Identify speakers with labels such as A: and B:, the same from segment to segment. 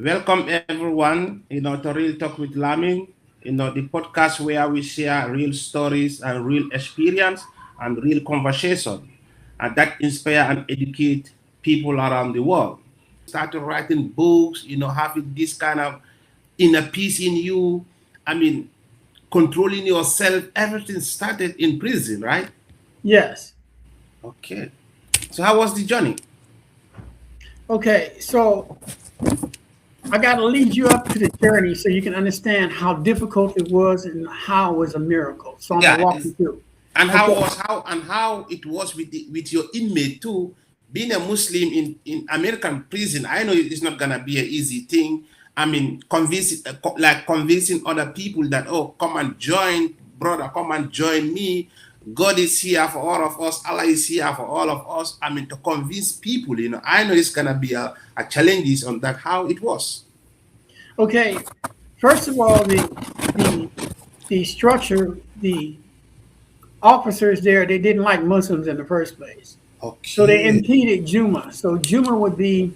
A: Welcome everyone, to Real Talk with Lamin, the podcast where we share real stories and real experience and real conversation and that inspire and educate people around the world. Started writing books, having this kind of inner peace in you. I mean, controlling yourself, everything started in prison, right?
B: Yes.
A: Okay. So how was the journey?
B: Okay. So I got to lead you up to the journey so you can understand how difficult it was and how it was a miracle. So I'm gonna
A: Yeah,
B: walk you through.
A: and
B: Okay.
A: how it was with with your inmate too, being a Muslim in American prison. I know it's not gonna be an easy thing. I mean, convincing other people that, oh, come and join, brother, come and join me. God is here for all of us. Allah is here for all of us. I mean, to convince people, I know it's gonna be a challenges on that. How it was.
B: Okay. First of all, the the structure, the officers there, they didn't like Muslims in the first place. So they
A: Okay.
B: impeded Juma. So Juma would be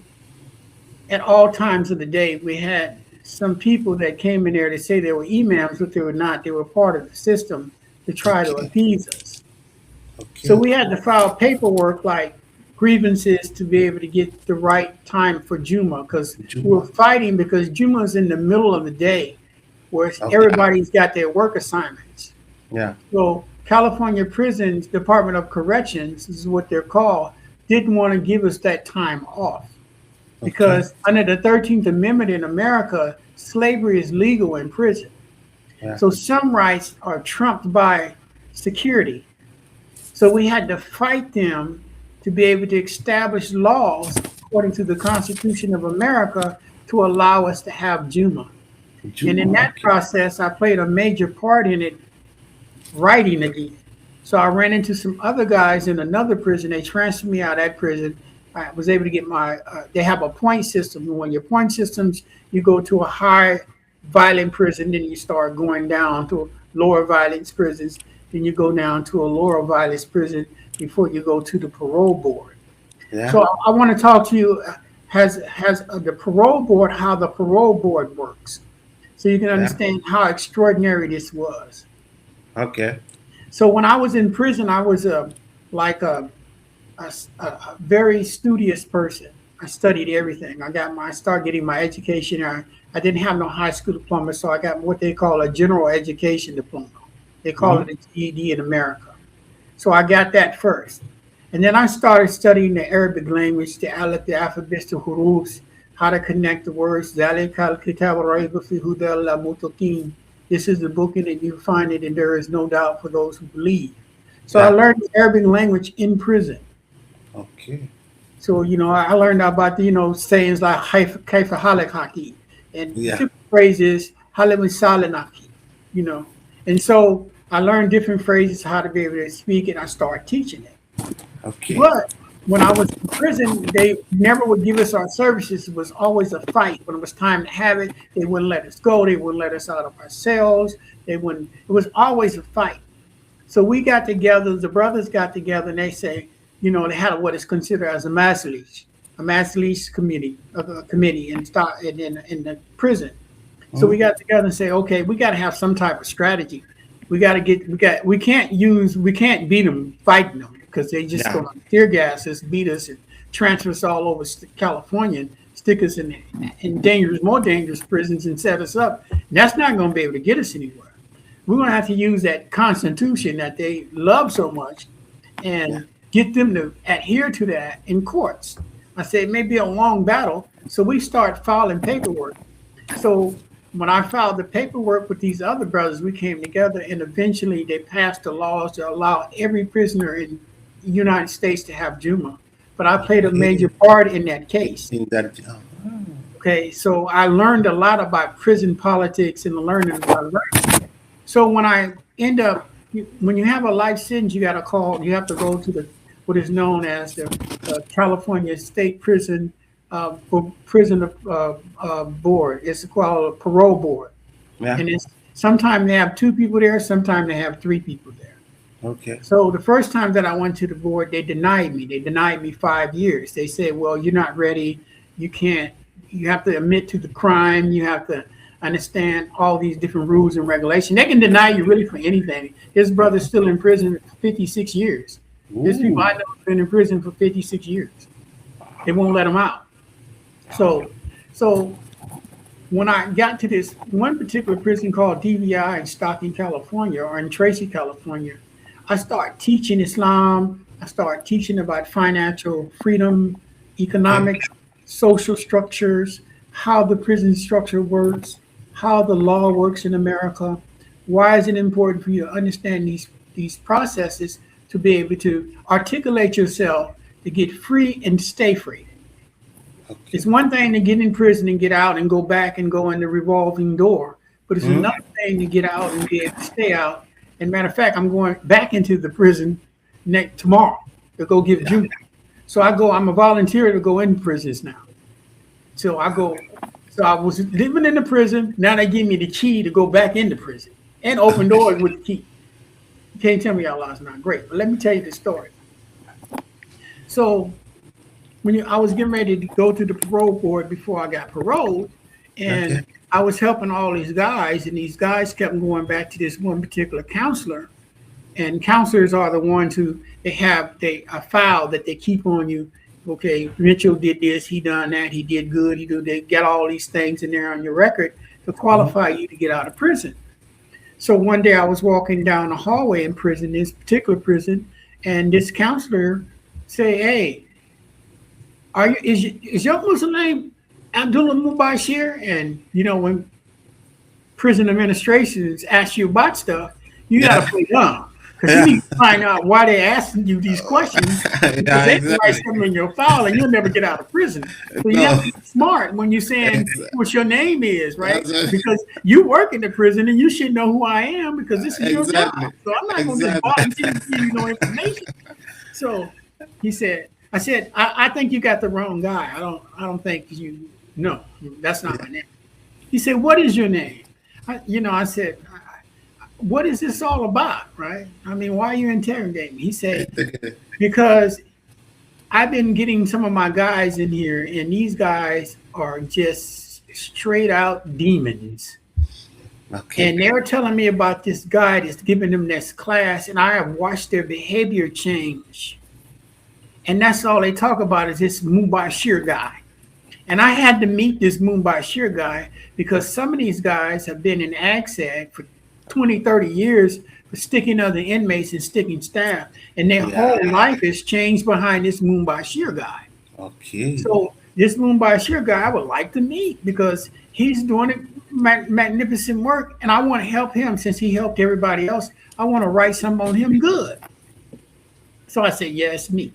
B: at all times of the day. We had some people that came in there to say they were imams, but they were not. They were part of the system to try to
A: Okay.
B: appease us. So
A: Okay.
B: we had to file paperwork like grievances to be able to get the right time for Juma because we were
A: Juma.
B: fighting because Juma is in the middle of the day where
A: Okay.
B: everybody's got their work assignments.
A: Yeah.
B: So California Prisons Department of Corrections is what they're called, didn't want to give us that time off
A: Okay.
B: because under the 13th Amendment in America, slavery is legal in prison.
A: Yeah.
B: So some rights are trumped by security. So we had to fight them to be able to establish laws according to the Constitution of America to allow us to have Juma. And in
A: Juma.
B: that
A: Okay.
B: process, I played a major part in it writing again. So I ran into some other guys in another prison. They transferred me out of that prison. I was able to get they have a point system. And when your point systems, you go to a high violent prison, then you start going down to lower violence prisons. Then you go down to a lower violence prison before you go to the parole board.
A: Yeah.
B: So I want to talk to you has the parole board, how the parole board works, so you can
A: Yeah.
B: understand how extraordinary this was.
A: Okay.
B: So when I was in prison, I was like a very studious person. I studied everything. I started getting my education. I didn't have no high school diploma, so I got what they call a general education diploma. They call
A: Hmm.
B: it a GED in America. So I got that first. And then I started studying the Arabic language, the alphabets, the hurufs, how to connect the words. ذَلِكَ الْكِتَابُ رَيْبَ فِيهِ هُدًى لِلْمُتَّقِينَ. This is the book in it, you find it, and there is no doubt for those who believe. So I
A: Yeah.
B: learned the Arabic language in prison.
A: Okay.
B: So, I learned about sayings like kaifa halak haki and
A: Yeah.
B: different phrases, halim salinaki, you know. And so I learned different phrases, how to be able to speak, and I started teaching it.
A: Okay.
B: But when I was in prison, they never would give us our services. It was always a fight. When it was time to have it, they wouldn't let us go. They wouldn't let us out of our cells. They wouldn't. It was always a fight. So we got together. The brothers got together, and they say, they had what is considered as a mass committee, a committee, and start in the prison. So
A: Hmm.
B: we got together and say, okay, we got to have some type of strategy. We can't beat them fighting them because they just
A: Yeah.
B: going to tear gas us, beat us, and transfer us all over California, and stick us in more dangerous prisons, and set us up. And that's not going to be able to get us anywhere. We're going to have to use that Constitution that they love so much
A: Yeah.
B: and get them to adhere to that in courts. I said it may be a long battle, so we start filing paperwork. So when I filed the paperwork with these other brothers, we came together and eventually they passed the laws to allow every prisoner in the United States to have Juma. But I played a major
A: Okay.
B: part in that case.
A: In that.
B: Okay, so I learned a lot about prison politics and learning about rights. So when I end up, when you have a life sentence, you have to go to the what is known as the California State Prison for Prison Board. It's called a parole board,
A: Yeah.
B: and it's sometimes they have two people there, sometimes they have three people there.
A: Okay.
B: So the first time that I went to the board, they denied me. They denied me 5 years. They said, "Well, you're not ready. You can't. you have to admit to the crime. You have to understand all these different rules and regulations. They can deny you really for anything. His brother's still in prison for 56 years. There's people I
A: Ooh.
B: know who've been in prison for 56 years. They won't let them out. So, so when I got to this one particular prison called DVI in Stockton, California, or in Tracy, California, I started teaching Islam. I started teaching about financial freedom,
A: Okay.
B: economic, social structures, how the prison structure works, how the law works in America. Why is it important for you to understand these processes to be able to articulate yourself to get free and stay free?
A: Okay.
B: It's one thing to get in prison and get out and go back and go in the revolving door, but it's
A: Hmm?
B: another thing to get out and be able to stay out. And matter of fact, I'm going back into the prison next tomorrow to go give
A: Yeah.
B: judo. So I go. I'm a volunteer to go in prisons now. So I go. So I was living in the prison. Now they give me the key to go back into prison and open doors with the key. You can't tell me Allah is not great, but let me tell you the story. So I was getting ready to go to the parole board before I got paroled,
A: Okay.
B: and I was helping all these guys, and these guys kept going back to this one particular counselor. And counselors are the ones who they have a file that they keep on you. Okay, Mitchell did this, he done that, he did good, he do they get all these things in there on your record to
A: Mhm.
B: qualify you to get out of prison. So one day I was walking down the hallway in prison, this particular prison, and this counselor say, "Hey, is your Muslim name Abdullah Mubashir?" And when prison administrations ask you about stuff, you got
A: Yeah.
B: to play dumb because you
A: Yeah.
B: need to find out why they're asking you these questions because
A: Yeah.
B: they can write
A: Exactly.
B: something in your file and you'll never get out of prison. So you have
A: No.
B: to be smart when you're saying
A: Ex-
B: what your name is, right?
A: that's-
B: Because you work in the prison and you should know who I am because this is your job.
A: exactly.
B: So I'm not going to just
A: Exactly.
B: volunteer to give you no information. So I said, I think you got the wrong guy. I don't think you. No, that's not my name. He said, what is your name? I said, what is this all about, right? I mean, why are you interrogating me? He said, because I've been getting some of my guys in here, and these guys are just straight out demons.
A: Okay.
B: And they were telling me about this guy that's giving them this class, and I have watched their behavior change. And that's all they talk about is this Mubashir guy. And I had to meet this Mubashir guy because some of these guys have been in AGSAG for 20, 30 years for sticking other inmates and sticking staff. And their
A: Yeah.
B: whole life has changed behind this Mubashir guy.
A: Okay.
B: So this Mubashir guy I would like to meet because he's doing magnificent work. And I want to help him since he helped everybody else. I want to write something on him good. So I said, yes, me.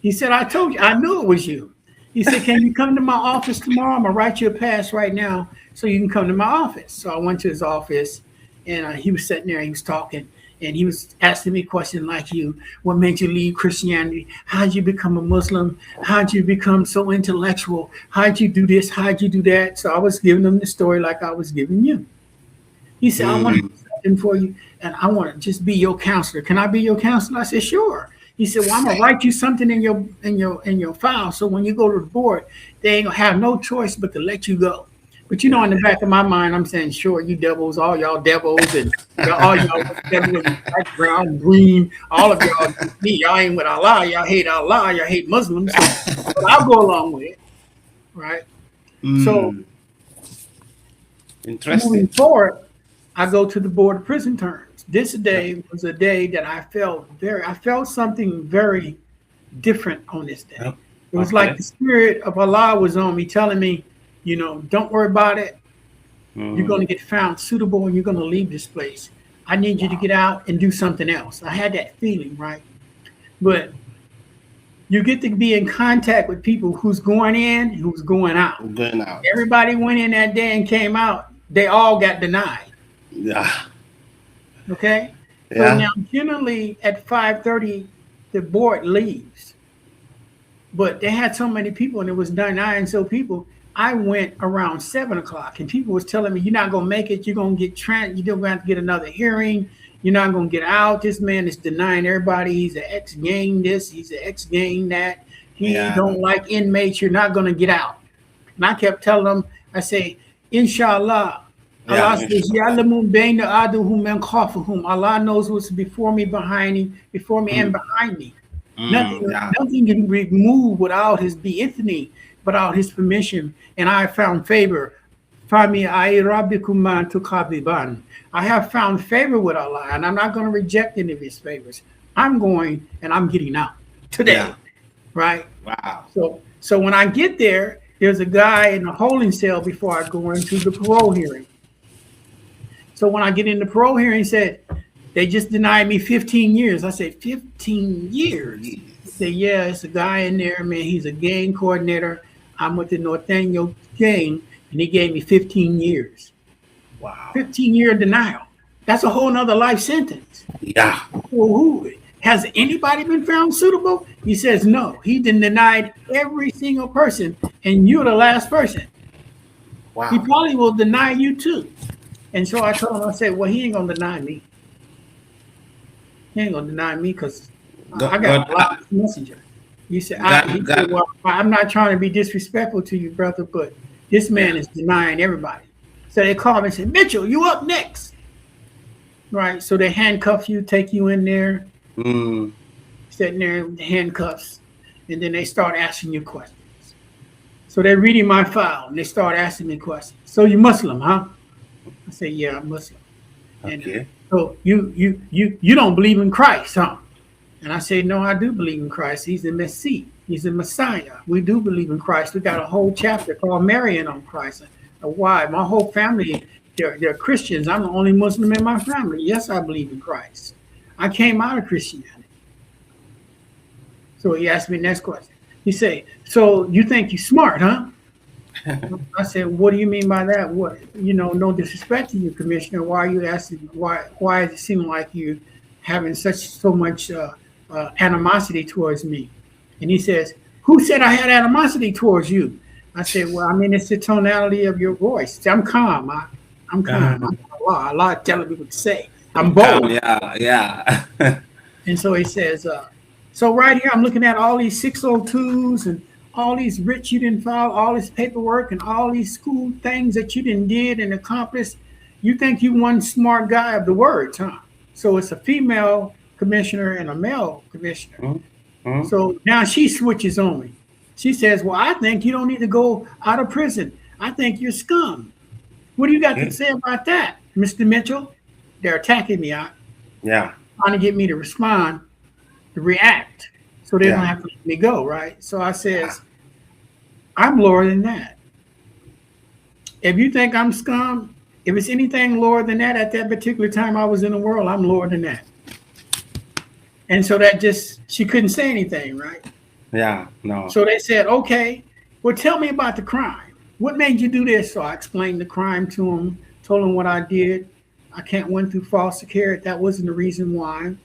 B: He said, I told you, I knew it was you. He said, can you come to my office tomorrow? I'm going to write you a pass right now so you can come to my office. So I went to his office and he was sitting there, he was talking, and he was asking me questions like you. What made you leave Christianity? How'd you become a Muslim? How'd you become so intellectual? How'd you do this? How'd you do that? So I was giving him the story like I was giving you. He said, I want to
A: Mm.
B: do something for you, and I want to just be your counselor. Can I be your counselor? I said, sure. He said, well, I'm gonna write you something in your file. So when you go to the board, they ain't gonna have no choice but to let you go. But
A: Yeah.
B: in the back of my mind, I'm saying, sure, you devils, all y'all devils, and all y'all devils, black, brown, green, all of y'all, me, y'all ain't with Allah, y'all hate Muslims. But I'll go along with it, right? So
A: Mm.
B: moving
A: Interesting.
B: forward, I go to the board of prison terms. This day was a day that I felt something very different on this day.
A: Yep.
B: It was like
A: Okay.
B: the spirit of Allah was on me, telling me, don't worry about it. You're going
A: Mm.
B: to get found suitable and you're going to leave this place. I need you to
A: Wow.
B: get out and do something else. I had that feeling, right? But you get to be in contact with people who's going in and who's going out.
A: I'm going out.
B: Everybody went in that day and came out. They all got denied.
A: Yeah.
B: Okay. So
A: Yeah.
B: now generally at 5:30, the board leaves. But they had so many people and it was nine so people. I went around 7 o'clock and people was telling me, you're not gonna make it, you're gonna get you're gonna have to get another hearing, you're not gonna get out. This man is denying everybody, he's an ex-gang this, he's an ex-gang that, he
A: Yeah.
B: don't like inmates, you're not gonna get out. And I kept telling them, I say, Inshallah.
A: Yeah,
B: Allah says,
A: inshallah.
B: Ya'lamu bayna aduhum and khalfahum. Allah knows what's before me, behind me, before me and
A: Mm,
B: behind me.
A: mm, yeah,
B: Nothing can be moved without his bi'ithni, without his permission. And I found favor. Fami ay rabbikum ma tukabiban. I have found favor with Allah, and I'm not going to reject any of his favors. I'm going and I'm getting out
A: yeah.
B: today, right?
A: Wow.
B: So when I get there, there's a guy in the holding cell before I go into the parole hearing. So when I get in the parole hearing, he said, they just denied me 15 years. I said, 15 years? He
A: Yes.
B: said, yeah, it's a guy in there, man. He's a gang coordinator. I'm with the Northaniel gang, and he gave me 15 years.
A: Wow.
B: 15-year denial. That's a whole nother life sentence.
A: Yeah.
B: Well, who has anybody been found suitable? He says no. He denied every single person, and you're the last person. He
A: Wow.
B: probably will deny you too. And so I told him, I said, well, he ain't gonna deny me. He ain't gonna deny me because I
A: God,
B: got
A: God,
B: a lot of messenger. He said,
A: God, God.
B: well, I'm not trying to be disrespectful to you, brother, but this
A: Yeah.
B: man is denying everybody. So they called me and said, Mitchell, you up next. Right. So they handcuff you, take you in there,
A: Mm,
B: sitting there with the handcuffs, and then they start asking you questions. So they're reading my file and they start asking me questions. So you Muslim, huh? I say, yeah, I'm Muslim. And
A: okay.
B: so you don't believe in Christ, huh? And I say, no, I do believe in Christ. He's the Messiah. He's the Messiah. We do believe in Christ. We got a whole chapter called Marian on Christ. Why? My whole family, they're Christians. I'm the only Muslim in my family. Yes, I believe in Christ. I came out of Christianity. So he asked me the next question. He said, so you think you're smart, huh? I said, what do you mean by that? What, no disrespect to you, Commissioner. Why are you asking? Why does it seem like you having so much animosity towards me? And he says, who said I had animosity towards you? I said, well, I mean, it's the tonality of your voice. I'm calm. I'm calm. I'm Allah telling me what to say. I'm
A: Come,
B: bold.
A: yeah, yeah.
B: And so he says, so right here, I'm looking at all these 602s and all these writs you didn't file, all this paperwork and all these school things that you didn't did and accomplished. You think you one smart guy of the words, huh? So it's a female commissioner and a male commissioner.
A: Mm, mm,
B: So now she switches on me. She says, well, I think you don't need to go out of prison. I think you're scum. What do you got to
A: okay.
B: say about that, Mr. Mitchell? They're attacking me.
A: Yeah,
B: Trying to get me to respond, to react, so they don't
A: yeah,
B: have to let me go, right? So I
A: yeah,
B: says, I'm lower than that. If you think I'm scum, if it's anything lower than that at that particular time I was in the world, I'm lower than that. And so she couldn't say anything, right?
A: yeah. No.
B: So they said, okay, well, tell me about the crime. What made you do this? So I explained the crime to him, told him what I did. I can't win through foster care. That wasn't the reason why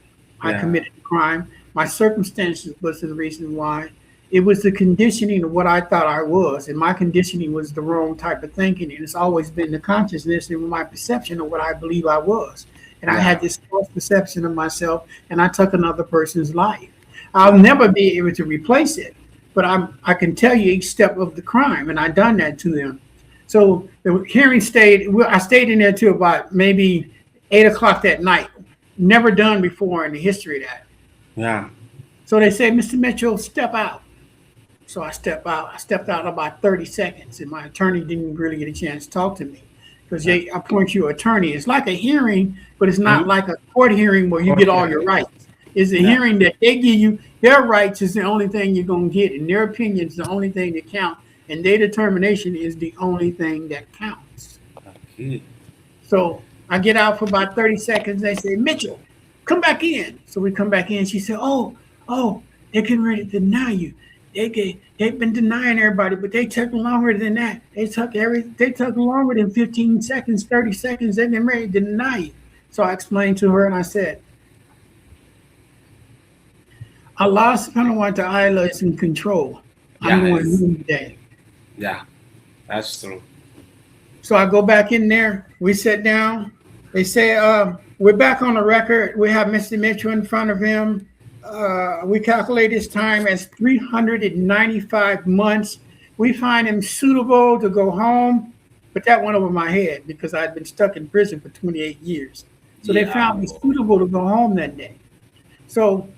B: I
A: Yeah,
B: committed the crime. My circumstances was the reason why. It was the conditioning of what I thought I was. And my conditioning was the wrong type of thinking. And it's always been the consciousness and my perception of what I believe I was. And I
A: yeah,
B: had this false perception of myself, and I took another person's life. I'll never be able to replace it, but I can tell you each step of the crime, and I done that to them. So the hearing I stayed in there till about maybe 8 o'clock that night. Never done before in the history of that.
A: yeah.
B: So they say, Mr. Mitchell, step out. So I step out. I stepped out about 30 seconds, and my attorney didn't really get a chance to talk to me because
A: Yeah.
B: they appoint you an attorney. It's like a hearing, but it's not
A: Mm,
B: like a court hearing where you
A: court
B: get all your
A: hearing.
B: rights. It's a
A: Yeah.
B: hearing that they give you. Their rights is the only thing you're going to get, and their opinion is the only thing that count, and their determination is the only thing that counts.
A: Okay.
B: So I get out for about 30 seconds. They say, Mitchell, come back in. So we come back in. She said, oh, they're getting ready to deny you. They've been denying everybody, but they took longer than that. They took longer than 15 seconds, 30 seconds. They've been ready to deny you. So I explained to her and I said, Allah subhanahu wa ta'ala is in control. I'm
A: Yeah,
B: going
A: it's,
B: home today.
A: yeah. That's true.
B: So I go back in there. We sit down. They say, we're back on the record. We have Mr. Mitchell in front of him. We calculate his time as 395 months. We find him suitable to go home, but that went over my head because I'd been stuck in prison for 28 years. So they
A: Yeah.
B: found me suitable to go home that day. So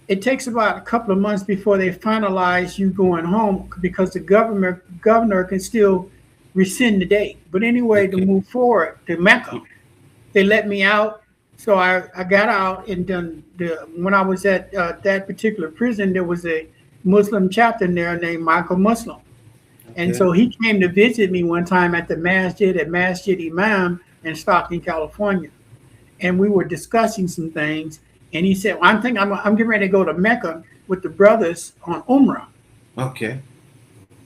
B: it takes about a couple of months before they finalize you going home because the governor can still rescind the date. But anyway, to
A: Okay.
B: move forward to Mecca, they let me out. So I got out and done when I was at that particular prison, there was a Muslim chapter in there named Michael Muslim. And
A: Okay.
B: so he came to visit me one time at the masjid at Masjid Imam in Stockton, California. And we were discussing some things. And he said, well, I'm getting ready to go to Mecca with the brothers on Umrah.
A: Okay.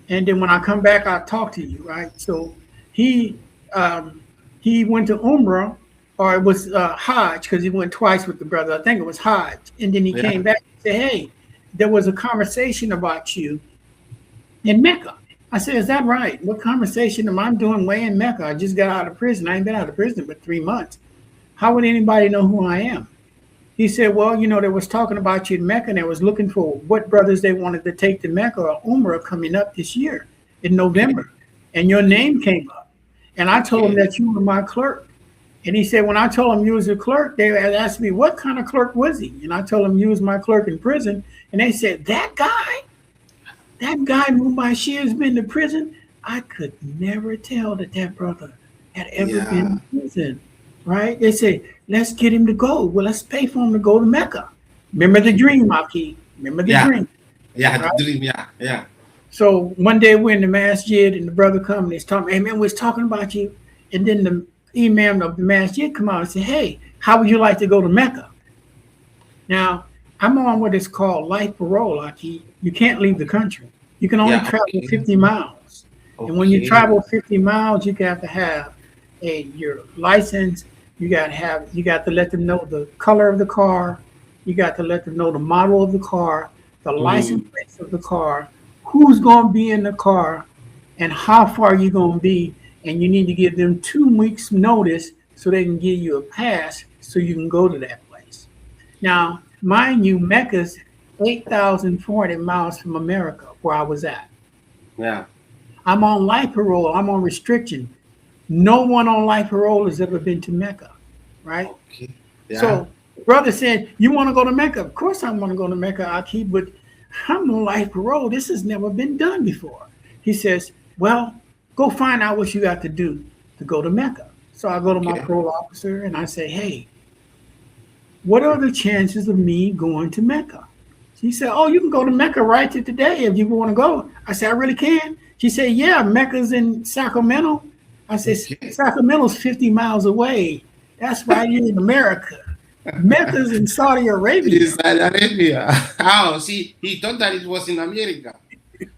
B: And then when I come back, I'll talk to you, right? So he um, he went to Umrah, or it was Hajj, because he went twice with the brother. I think it was Hajj. And then he
A: Yeah.
B: came back and said, hey, there was a conversation about you in Mecca. I said, is that right? What conversation am I doing way in Mecca? I just got out of prison. I ain't been out of prison but 3 months. How would anybody know who I am? He said, well, they was talking about you in Mecca and they was looking for what brothers they wanted to take to Mecca or Umrah coming up this year in
A: Okay.
B: November. And your name came up. And I told him
A: Okay.
B: that you were my clerk. And he said, when I told him you was a clerk, they had asked me, what kind of clerk was he? And I told him you was my clerk in prison. And they said, that guy Mubashir's been to prison. I could never tell that brother had ever
A: Yeah.
B: been to prison, right? They say, let's get him to go. Well, let's pay for him to go to Mecca. Remember the dream, Maki. Remember the
A: Yeah.
B: dream,
A: Yeah.
B: right?
A: The dream. Yeah. Yeah.
B: So one day we're in the masjid and the brother come and he's talking, hey man, we was talking about you. And then the imam of the masjid come out and say, hey, how would you like to go to Mecca? Now, I'm on what is called life parole, Aki. You can't leave the country. You can only
A: Yeah.
B: travel
A: Okay.
B: 50 miles. And when you
A: Okay.
B: travel 50 miles, you have to have your license. You got to let them know the color of the car. You got to let them know the model of the car, the license
A: Mm.
B: plates of the car, who's going to be in the car, and how far you're going to be. And you need to give them 2 weeks notice so they can give you a pass so you can go to that place. Now, mind you, Mecca's 8,400 miles from America, where I was at.
A: Yeah.
B: I'm on life parole. I'm on restriction. No one on life parole has ever been to Mecca, right?
A: Okay. Yeah.
B: So, brother said, "You want to go to Mecca?" Of course, I want to go to Mecca, Aki, but I'm on life parole. This has never been done before. He says, "Well, go find out what you got to do to go to Mecca." So I go to my
A: Okay.
B: parole officer and I say, "Hey, what are the chances of me going to Mecca?" She said, "Oh, you can go to Mecca right to today if you want to go." I said, "I really can." She said, "Yeah, Mecca's in Sacramento." I said,
A: Okay.
B: "Sacramento's 50 miles away. That's right here in America. Mecca's in Saudi Arabia."
A: In Saudi Arabia. How? See, he thought that it was in America.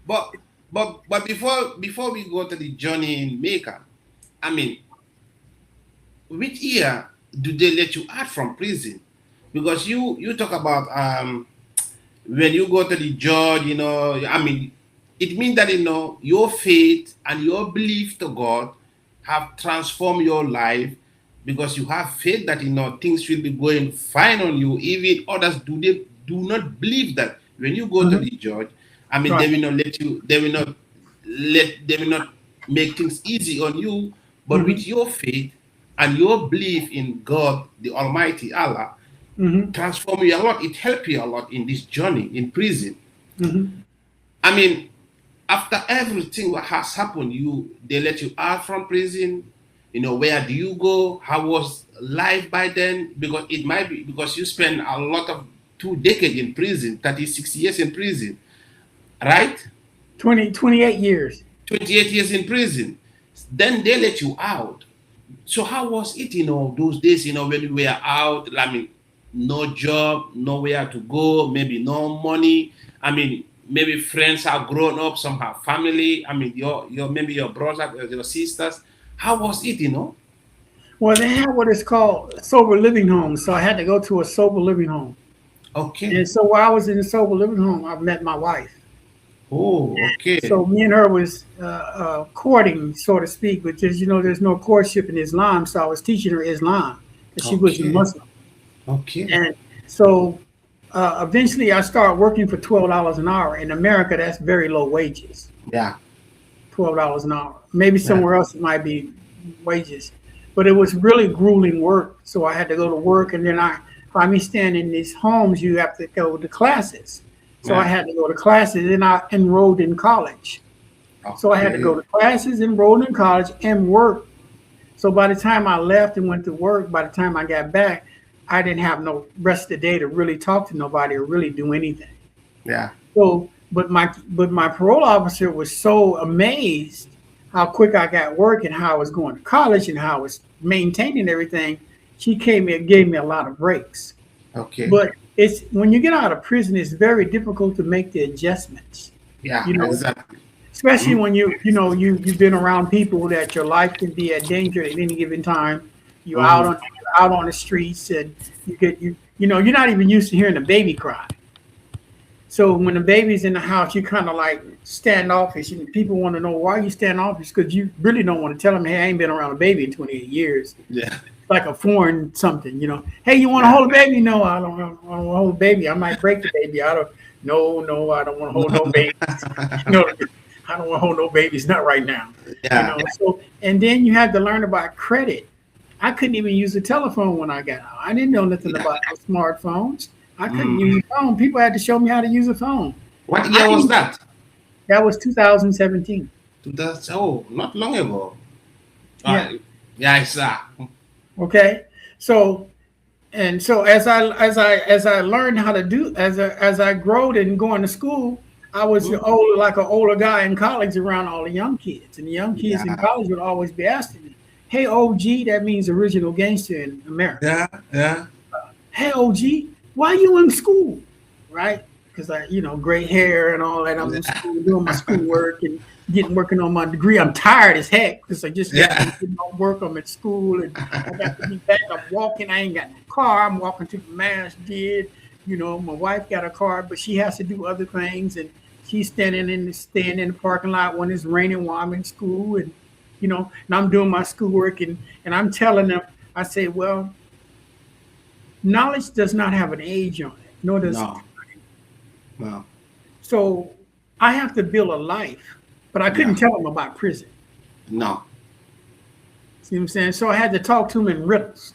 A: But but before we go to the journey in Mecca, I mean, which year do they let you out from prison? Because you talk about when you go to the judge, I mean, it means that your faith and your belief to God have transformed your life because you have faith that things will be going fine on you. Even others do not believe that when you go to
B: Mhm.
A: the judge, I mean,
B: Right.
A: they will not make things easy on you, but
B: Hmm.
A: with your faith and your belief in God, the Almighty Allah,
B: Hmm.
A: transform you a lot. It helped you a lot in this journey in prison.
B: Hmm.
A: I mean, after everything what has happened, they let you out from prison. Where do you go? How was life by then? Because it might be because you spent a lot of 2 decades in prison, 36 years in prison, right?
B: 28 years.
A: 28 years in prison. Then they let you out. So how was it, those days, when you were out? I mean, no job, nowhere to go, maybe no money. I mean, maybe friends have grown up, some have family. I mean, your maybe your brothers, your sisters. How was it?
B: Well, they have what is called sober living homes. So I had to go to a sober living home.
A: Okay.
B: And so while I was in the sober living home, I met my wife.
A: Oh, okay.
B: So me and her was courting, so to speak, but just there's no courtship in Islam. So I was teaching her Islam because she was a
A: Okay.
B: Muslim.
A: Okay.
B: And so eventually I started working for $12 an hour. In America, that's very low wages.
A: Yeah.
B: $12 an hour. Maybe
A: Yeah.
B: somewhere else it might be wages, but it was really grueling work. So I had to go to work, and then I find me staying in these homes. You have to go to classes, so I
A: Yeah.
B: had to go to classes, and I enrolled in college. So I had to go
A: Okay.
B: to classes, enrolled in college, and work. So by the time I left and went to work, by the time I got back, I didn't have no rest of the day to really talk to nobody or really do anything.
A: Yeah.
B: So, but my parole officer was so amazed how quick I got work and how I was going to college and how I was maintaining everything. She came and gave me a lot of breaks.
A: Okay.
B: But it's when you get out of prison, it's very difficult to make the adjustments.
A: Yeah.
B: You know,
A: Exactly.
B: especially
A: Mm.
B: when you've been around people that your life can be at danger at any given time.
A: Mm.
B: You're out on the streets, and you're not even used to hearing a baby cry. So when the baby's in the house, you kind of like standoffish, and people want to know why you standoffish because you really don't want to tell them, "Hey, I ain't been around a baby in 28 years."
A: Yeah.
B: Like a foreign something. Hey, you want to
A: Yeah.
B: hold a baby? No, I don't want to hold a baby. I might break the baby. I don't. No, no, I don't want to hold no baby. You know, I don't want to hold no babies. Not right now.
A: Yeah.
B: So and then you had to learn about credit. I couldn't even use a telephone when I got out. I didn't know nothing
A: Yeah.
B: about no smartphones. I couldn't
A: Mm.
B: use a phone. People had to show me how to use a phone.
A: What
B: I
A: year was
B: didn't.
A: that?
B: That was 2017.
A: Not long ago.
B: Yeah.
A: Yeah, it's
B: Okay. So so as I learned how to do as I growed and going to school, I was
A: mm,
B: like an older guy in college around all the young kids, and the young kids in
A: yeah,
B: college would always be asking me, "Hey, OG," that means original gangster in America.
A: yeah, yeah,
B: "Hey, OG, why you in school?" Right? Because gray hair and all that. I'm in
A: yeah,
B: school doing my schoolwork and working on my degree. I'm tired as heck because I just got
A: yeah.
B: done getting on work. I'm at school and I got to be back. I'm walking. I ain't got no car. I'm walking to the masjid. My wife got a car, but she has to do other things, and she's staying in the parking lot when it's raining while I'm in school, and I'm doing my schoolwork, and I'm telling them, I say, well, knowledge does not have an age on it, nor does it.
A: No, no,
B: So I have to build a life, but I couldn't
A: yeah,
B: tell them about prison.
A: no,
B: See what I'm saying? So I had to talk to them in riddles.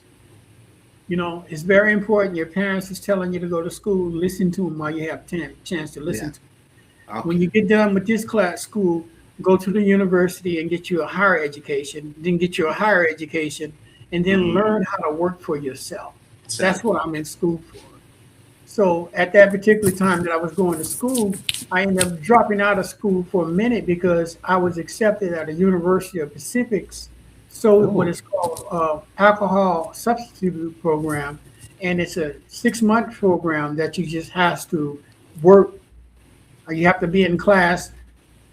B: It's very important. Your parents is telling you to go to school. Listen to them while you have chance to listen
A: yeah.
B: to them. When
A: Okay.
B: you get done with this class school, go to the university and get you a higher education, then get you a higher education, and then
A: Mm.
B: learn how to work for yourself.
A: So,
B: That's what I'm in school for. So at that particular time that I was going to school, I ended up dropping out of school for a minute because I was accepted at a University of Pacific's, so what
A: oh,
B: is called alcohol substitute program, and it's a 6 month program that you just has to work. You have to be in class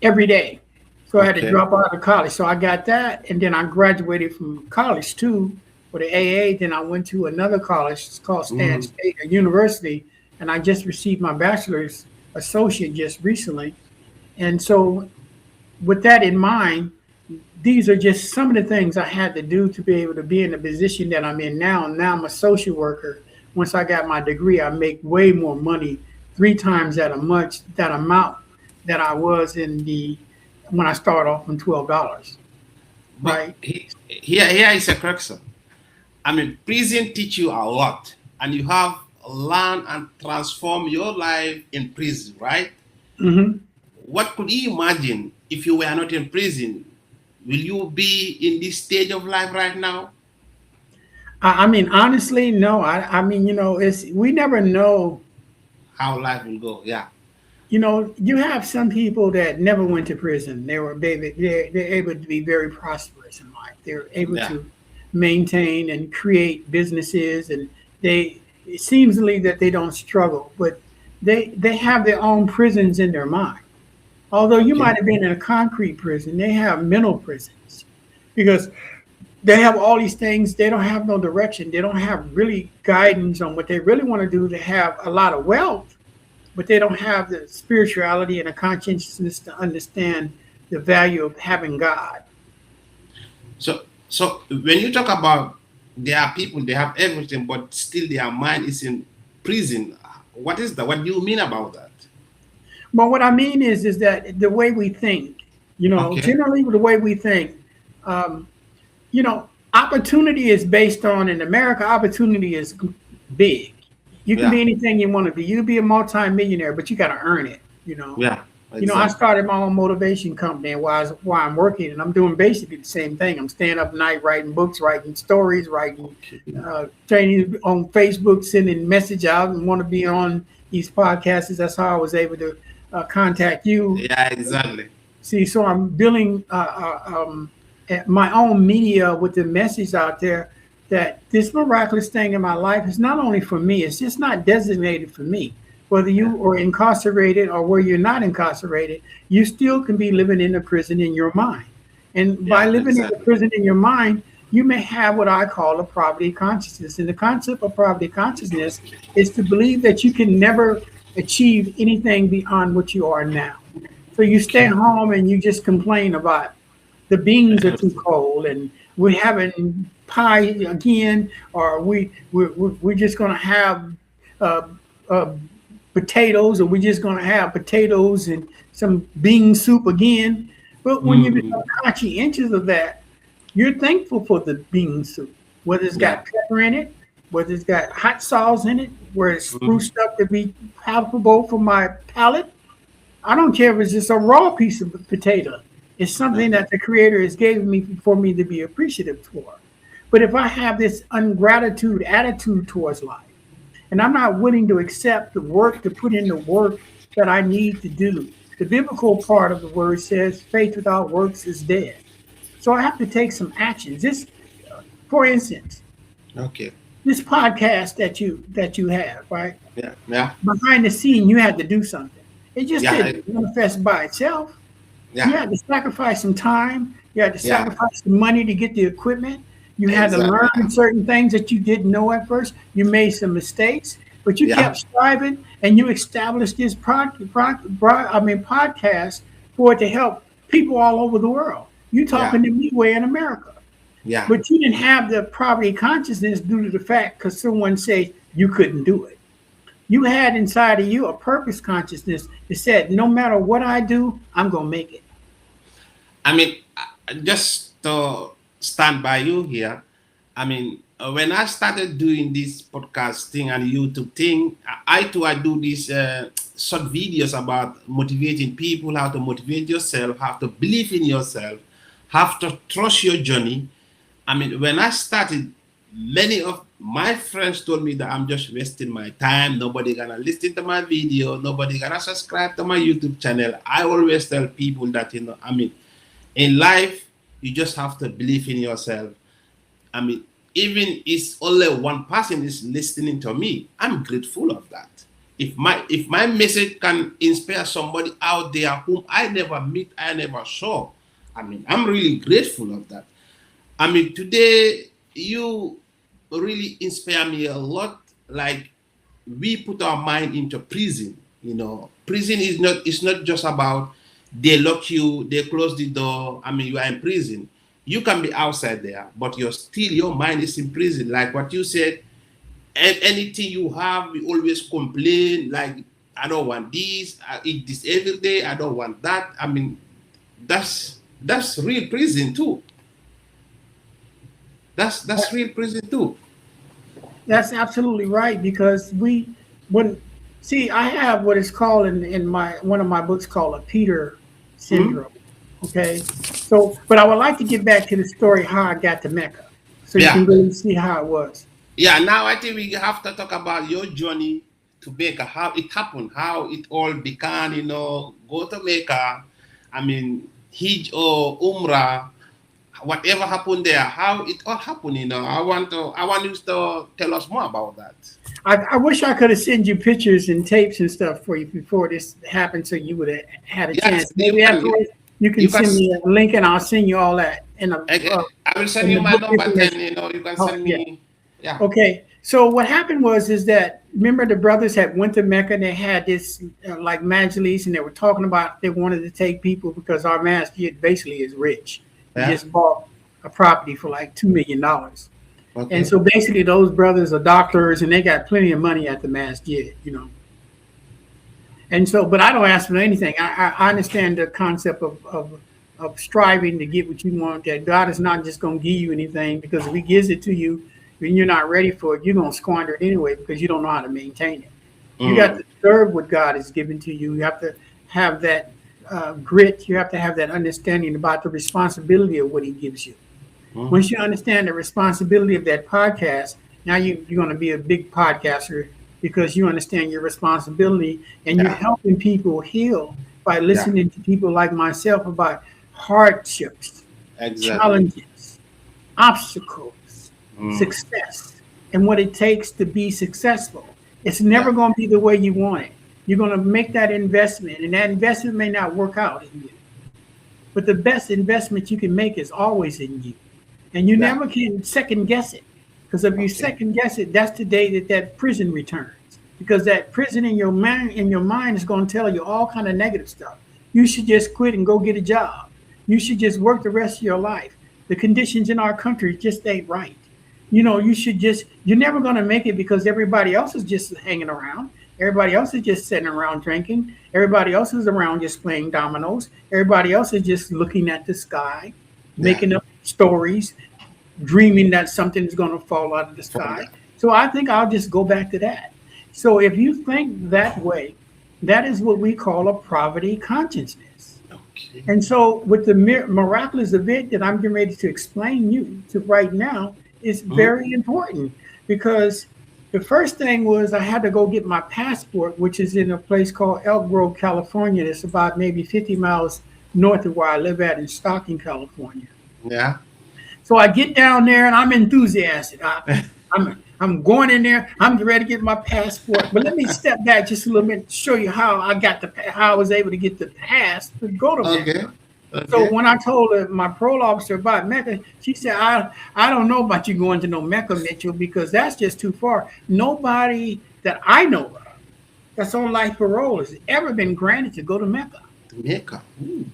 B: every day. So I had to
A: okay.
B: drop out of college. So I got that, and then I graduated from college too with an AA. Then I went to another college. It's called Stan
A: Mm.
B: State University, and I just received my bachelor's associate just recently. And so, with that in mind, these are just some of the things I had to do to be able to be in the position that I'm in now. Now I'm a social worker. Once I got my degree, I make way more money, 3 times that amount that I was in the when I started off from $12,
A: But
B: right?
A: here is a correction. I mean, prison teach you a lot, and you have learned and transform your life in prison, right?
B: hmm
A: What could you imagine if you were not in prison? Will you be in this stage of life right now?
B: I mean, honestly, no. I mean, it's we never know.
A: How life will go? Yeah,
B: You have some people that never went to prison. They're able to be very prosperous in life. They're able
A: yeah.
B: to maintain and create businesses, and it seems that they don't struggle, but they have their own prisons in their mind. Although you
A: Okay.
B: might have been in a concrete prison, they have mental prisons because they have all these things. They don't have no direction. They don't have really guidance on what they really want to do. They have a lot of wealth, but they don't have the spirituality and the consciousness to understand the value of having God.
A: So when you talk about there are people they have everything, but still their mind is in prison. What is that? What do you mean about that?
B: But what I mean is that the way we think,
A: Okay.
B: generally the way we think, um, opportunity is based on in America. Opportunity is big. You can
A: Yeah.
B: be anything you want to be. You can be a multi-millionaire, but you got to earn it.
A: Yeah.
B: I
A: Exactly.
B: started my own motivation company, and while I'm working, and I'm doing basically the same thing. I'm staying up at night writing books, writing stories, writing
A: Okay.
B: training on Facebook, sending message out, and want to be on these podcasts. That's how I was able to contact you.
A: Yeah. Exactly.
B: See, so I'm building my own media with the message out there that this miraculous thing in my life is not only for me, it's just not designated for me. Whether
A: Yeah.
B: you are incarcerated or where you're not incarcerated, you still can be living in a prison in your mind. And by
A: Yeah.
B: living in the
A: Exactly.
B: prison in your mind, you may have what I call a poverty consciousness. And the concept of poverty consciousness is to believe that you can never achieve anything beyond what you are now. So you stay
A: Okay.
B: home and you just complain about the beans are too cold and we're having pie again, or we're just going to have uh, uh, potatoes, or we're just going to have potatoes and some bean soup again. But when you become
A: Mm.
B: conscientious of that, you're thankful for the bean soup, whether it's
A: Yeah.
B: got pepper in it, whether it's got hot sauce in it, where it's
A: Mhm.
B: spruced up to be palatable for my palate. I don't care if it's just a raw piece of potato. It's something
A: Okay.
B: that the Creator has given me for me to be appreciative for. But if I have this ungratitude attitude towards life, and I'm not willing to accept the work, to put in the work that I need to do, the biblical part of the word says faith without works is dead. So I have to take some actions. This, for instance,
A: Okay.
B: this podcast that you have, right?
A: Yeah. Yeah.
B: Behind the scene, you had to do something. It just
A: Yeah.
B: didn't manifest by itself. You
A: Yeah.
B: had to sacrifice some time. You had to
A: Yeah.
B: sacrifice some money to get the equipment. You had to
A: Exactly.
B: learn certain things that you didn't know at first. You made some mistakes, but you
A: Yeah.
B: kept striving and you established this podcast for it to help people all over the world. You
A: Yeah.
B: talking to me way in America,
A: Yeah.
B: but you didn't have the poverty consciousness due to the fact because someone said you couldn't do it. You had inside of you a purpose consciousness that said, no matter what I do, I'm gonna make it.
A: I mean, just to stand by you here, I mean, when I started doing this podcast thing and YouTube thing, I do these short videos about motivating people, how to motivate yourself, how to believe in yourself, how to trust your journey. I mean, when I started, many of my friends told me that I'm just wasting my time. Nobody gonna listen to my video. Nobody gonna subscribe to my YouTube channel. I always tell people that, I mean, in life, you just have to believe in yourself. I mean, even it's only one person is listening to me, I'm grateful of that. If my message can inspire somebody out there whom I never meet, I never saw, I mean, I'm really grateful of that. I mean, today you really inspire me a lot. Like, we put our mind into prison. Prison is not just about they lock you, they close the door. I mean, you are in prison. You can be outside there, but your mind is in prison. Like what you said, anything you have, you always complain. Like, I don't want this. I eat this every day. I don't want that. I mean, that's real prison too. That's real prison too.
B: That's absolutely right because when see, I have what is called in my one of my books called a Peter
A: Hmm?
B: syndrome. Okay, so but I would like to get back to the story how I got to Mecca, so you
A: Yeah.
B: can really see how it was.
A: Yeah, now I think we have to talk about your journey to Mecca, how it happened, how it all began, go to Mecca. I mean, Hajj or Umrah, whatever happened there, how it all happened. I want you to tell us more about that.
B: I wish I could have sent you pictures and tapes and stuff for you before this happened, so you would have had a
A: Yes,
B: chance.
A: you
B: Maybe
A: can.
B: afterwards you can
A: You can.
B: send me a link and I'll send you all that
A: I will send
B: in
A: you
B: the
A: my
B: book
A: number, then,
B: information.
A: you can
B: Oh
A: send
B: yeah.
A: me. Yeah.
B: Okay. So what happened was is that remember the brothers had went to Mecca and they had this like majlis and they were talking about they wanted to take people because our masjid basically is rich. He
A: Yeah.
B: just bought a property for like $2 million. And
A: Okay.
B: so basically those brothers are doctors and they got plenty of money at the masjid. And so, but I don't ask for anything. I understand the concept of striving to get what you want. That God is not just going to give you anything, because if He gives it to you and you're not ready for it, you're going to squander it anyway because you don't know how to maintain it. You got
A: Mm.
B: to serve what God has given to you. You have to have that grit. You have to have that understanding about the responsibility of what He gives you.
A: Mm.
B: Once you understand the responsibility of that podcast, now you're going to be a big podcaster because you understand your responsibility, and you're
A: Yeah.
B: helping people heal by
A: Yeah.
B: listening to people like myself about hardships,
A: Exactly.
B: challenges, obstacles,
A: Mm.
B: success, and what it takes to be successful. It's
A: Yeah.
B: never going to be the way you want it. You're going to make that investment, and that investment may not work out in you. But the best investment you can make is always in you. And you
A: Yeah.
B: never can second guess it. Because if you
A: Okay.
B: second guess it, that's the day that that prison returns. Because that prison in your mind is going to tell you all kind of negative stuff. You should just quit and go get a job. You should just work the rest of your life. The conditions in our country just ain't right. You should just, you're never going to make it because everybody else is just hanging around. Everybody else is just sitting around drinking. Everybody else is around just playing dominoes. Everybody else is just looking at the sky,
A: Yeah.
B: making up stories, dreaming that something is going to fall out of the
A: For
B: sky.
A: that.
B: So I think I'll just go back to that. So if you think that way, that is what we call a poverty consciousness.
A: Okay.
B: And so, with the miraculous event that I'm getting ready to explain you to right now, is
A: Mm.
B: very important, because the first thing was I had to go get my passport, which is in a place called Elk Grove, California. It's about maybe 50 miles north of where I live at in Stockton, California.
A: Yeah.
B: So I get down there and I'm enthusiastic. I'm going in there. I'm ready to get my passport. But let me step back just a little bit to show you how I was able to get the pass to go to
A: Okay.
B: Mecca. So
A: Okay.
B: when I told my parole officer about Mecca, she said, I don't know about you going to no Mecca, Mitchell, because that's just too far. Nobody that I know of that's on life parole has ever been granted to go to Mecca.
A: Jamaica. Ooh.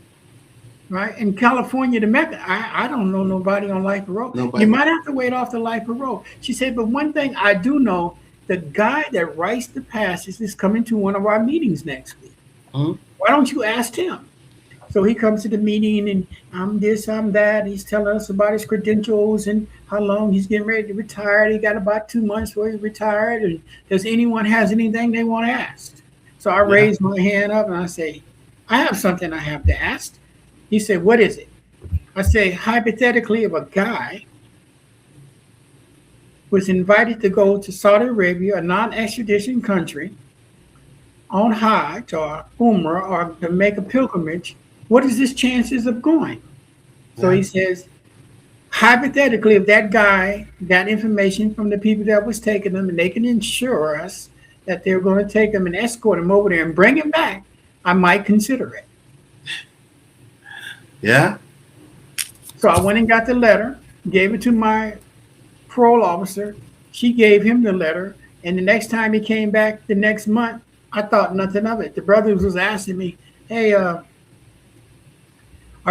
B: Right? In California to Mecca, I don't know nobody on life parole. You
A: Nobody.
B: might have to wait off the life parole. She said, but one thing I do know, the guy that writes the passes is coming to one of our meetings next week.
A: Mm.
B: Why don't you ask him? So he comes to the meeting and I'm this, I'm that. He's telling us about his credentials and how long he's getting ready to retire. He got about 2 months before he's retired. And does anyone has anything they want to ask? So I
A: Yeah.
B: raise my hand up and I say, I have something I have to ask. He said, what is it? I say, hypothetically, if a guy was invited to go to Saudi Arabia, a non-extradition country, on Hajj or Umrah or to make a pilgrimage, what is his chances of going? So
A: Yeah.
B: he says, hypothetically, if that guy got information from the people that was taking them and they can ensure us that they're going to take him and escort him over there and bring him back, I might consider it.
A: Yeah.
B: So I went and got the letter, gave it to my parole officer. She gave him the letter. And the next time he came back the next month, I thought nothing of it. The brothers was asking me, hey, are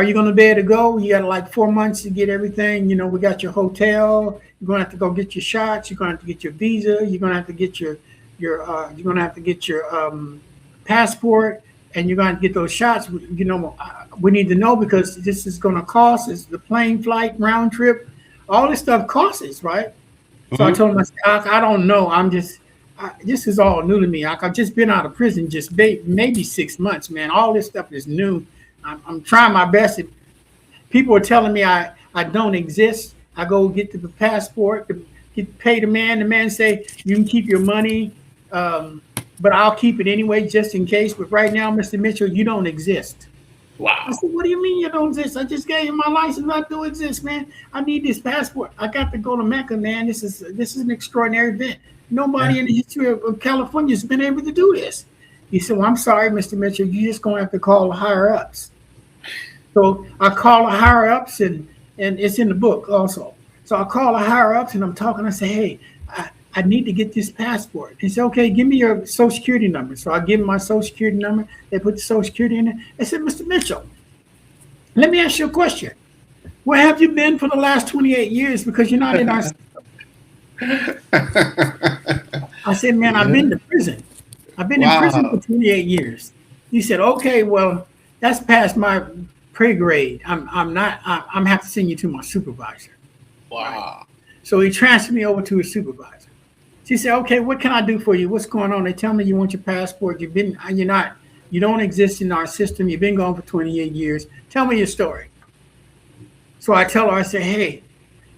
B: you going to be able to go? You got like 4 months to get everything. We got your hotel. You're going to have to go get your shots. You're going to have to get your visa. You're going to have to get you're going to have to get your passport, and you're going to get those shots. We need to know because this is going to cost. It's the plane flight round trip. All this stuff costs, right? So I
A: Mm.
B: told him, I don't know. This is all new to me. I've just been out of prison just maybe 6 months, man. All this stuff is new. I'm trying my best. People are telling me I don't exist. I go get the passport, pay the man. The man say, you can keep your money, but I'll keep it anyway just in case. But right now, Mr. Mitchell, you don't exist. I
A: Wow.
B: said, what do you mean you don't exist? I just gave you my license. I do exist, man. I need this passport. I got to go to Mecca, man. This is an extraordinary event.
A: Yeah.
B: Nobody in the history of California has been able to do this. He said, well, I'm sorry, Mr. Mitchell. You're just going to have to call the higher ups. So I call the higher ups, and it's in the book also. So I call the higher ups, and I'm talking. I say, hey, I need to get this passport. He said, okay, give me your social security number. So I give him my social security number. They put the social security in there. They said, Mr. Mitchell, let me ask you a question. Where have you been for the last 28 years? Because you're not in our. I said, man, I've
A: Yeah.
B: been to prison. I've been in prison for
A: Wow.
B: 28 years. He said, okay, well, that's past my pay grade. I'm not, I'm have to send you to my supervisor. Right.
A: Wow.
B: So he transferred me over to his supervisor. She said, okay, what can I do for you? What's going on? They tell me you want your passport. You're not, you don't exist in our system. You've been gone for 28 years. Tell me your story. So I tell her, I say, hey,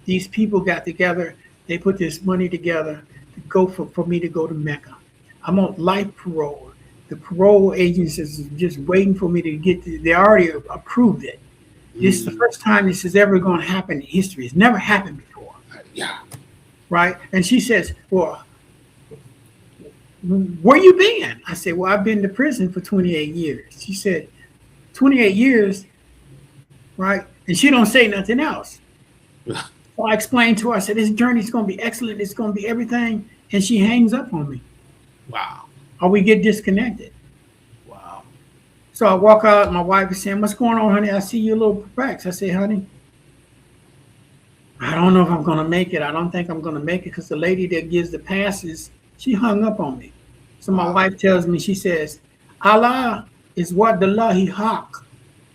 B: these people got together. They put this money together to go for me to go to Mecca. I'm on life parole. The parole agency is just waiting for me to get to, they already approved it. This is the
A: Mm.
B: first time this is ever going to happen in history. It's never happened before.
A: Yeah.
B: Right? And she says, well, where you been? I said, well, I've been to prison for 28 years. She said, 28 years, right? And she don't say nothing else. So I explained to her, I said, this journey's going to be excellent. It's going to be everything. And she hangs up on me
A: Wow.
B: or we get disconnected.
A: Wow.
B: So I walk out. My wife is saying, what's going on, honey? I see you a little perplexed. I say, honey, I don't know if I'm going to make it. I don't think I'm going to make it because the lady that gives the passes, she hung up on me. So my
A: Wow.
B: wife tells me, she says, Allah is what the law he hawk.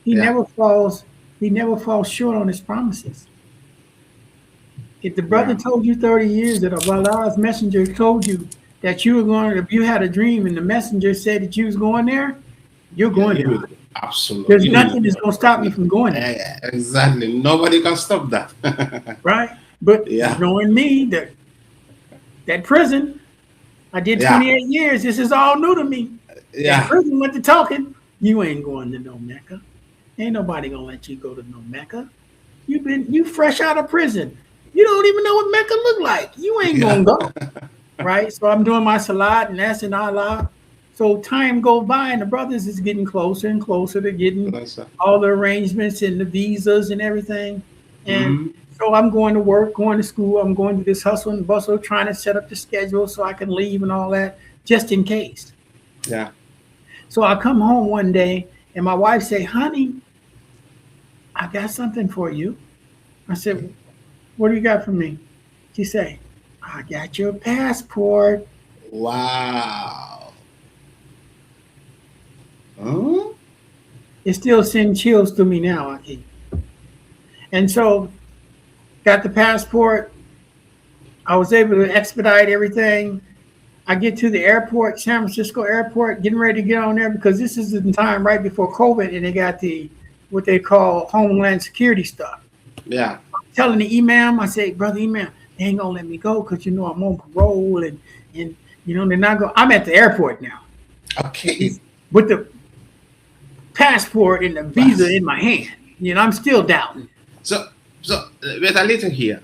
B: He
A: Yeah.
B: never falls, he never falls short on his promises. If the brother
A: Yeah.
B: told you 30 years that Allah's messenger told you that you were going, if you had a dream and the messenger said that you was going there, you're
A: Yeah.
B: going
A: You
B: there.
A: will. Absolutely.
B: There's
A: You will
B: nothing that's
A: go.
B: going to stop me from going there,
A: Exactly. Nobody can stop that.
B: right? But
A: Yeah.
B: knowing me, that prison, I did
A: Yeah.
B: 28 years. This is all new to me. That
A: Yeah.
B: prison went to talking. You ain't going to no Mecca. Ain't nobody gonna let you go to no Mecca. You fresh out of prison. You don't even know what Mecca look like. You ain't
A: Yeah.
B: gonna go. Right? So I'm doing my salat and asking Allah. So time goes by and the brothers is getting closer and closer to getting
A: That's
B: all the arrangements and the visas and everything. And
A: mm.
B: so I'm going to work, going to school. I'm going to this hustle and bustle, trying to set up the schedule so I can leave and all that, just in case.
A: Yeah.
B: So I come home one day and my wife say, honey, I got something for you. I said, what do you got for me? She say, I got your passport.
A: Wow. Huh?
B: It still sends chills to me now, Aki. And so got the passport. I was able to expedite everything. I get to the airport, San Francisco airport, getting ready to get on there because this is the time right before COVID and they got the what they call Homeland Security stuff.
A: Yeah.
B: Telling the imam, I say, brother imam, they ain't gonna let me go because you know I'm on parole and you know they're not going. I'm at the airport now
A: Okay.
B: with the passport and the visa in my hand. You know, I'm still doubting.
A: So, wait a little here.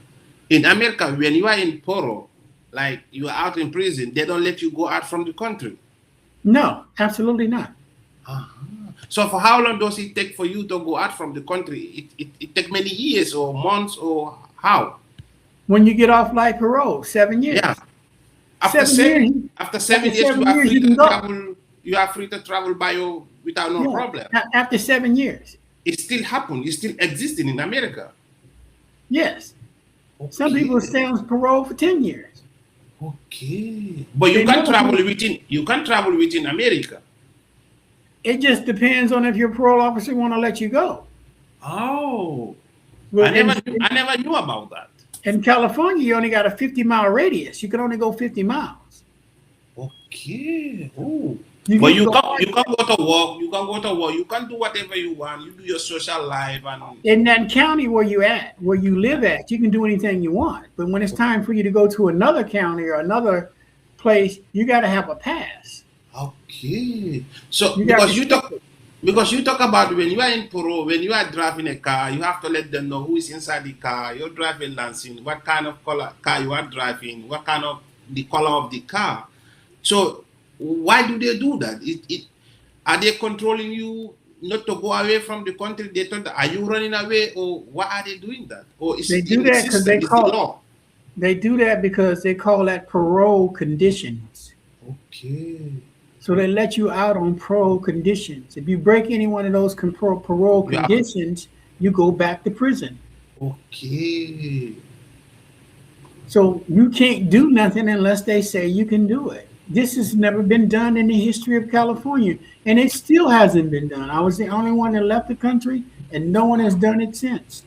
A: In America, when you are in Poro, like you are out in prison, they don't let you go out from the country.
B: No, absolutely not.
A: Uh-huh. So, for how long does it take for you to go out from the country? It take many years or months or how?
B: When you get off life parole, 7 years.
A: Yeah. After
B: 7 years.
A: after
B: After
A: 7 years, you
B: 7
A: are
B: years,
A: free
B: you can
A: to
B: go.
A: travel. You are free to travel by your without no
B: Yeah.
A: problem.
B: After 7 years.
A: It still happen. It's still existing in America.
B: Yes. Some
A: Okay.
B: people stay on parole for 10 years.
A: Okay. But
B: They
A: you can
B: know
A: travel
B: who-
A: within America.
B: It just depends on if your parole officer want to let you go.
A: Oh.
B: Well,
A: I never knew about that.
B: in California, you only got a 50-mile radius. You can only go 50 miles.
A: Okay. Oh.
B: You
A: But
B: can go
A: you can go to work, you can go to work, you can do whatever you want, you do your social life and
B: in that county where you at, where you live at, you can do anything you want. But when it's time for you to go to another county or another place, you got to have a pass.
A: okay. So
B: You got to
A: because you talk about when you are in Peru, when you are driving a car, you have to let them know who is inside the car, your driving license, what kind of color car you are driving, what kind of the color of the car. So why do they do that? Are they controlling you not to go away from the country? They thought, are you running away, or why are they doing that? Or is
B: They
A: it
B: do
A: in the
B: that because
A: system? Is the law?
B: they do that because they call that parole conditions.
A: Okay.
B: So they let you out on parole conditions. If you break any one of those parole
A: Yeah.
B: conditions, you go back to prison.
A: Okay.
B: So you can't do nothing unless they say you can do it. This has never been done in the history of California, and it still hasn't been done. I was the only one that left the country, and no one has done it since.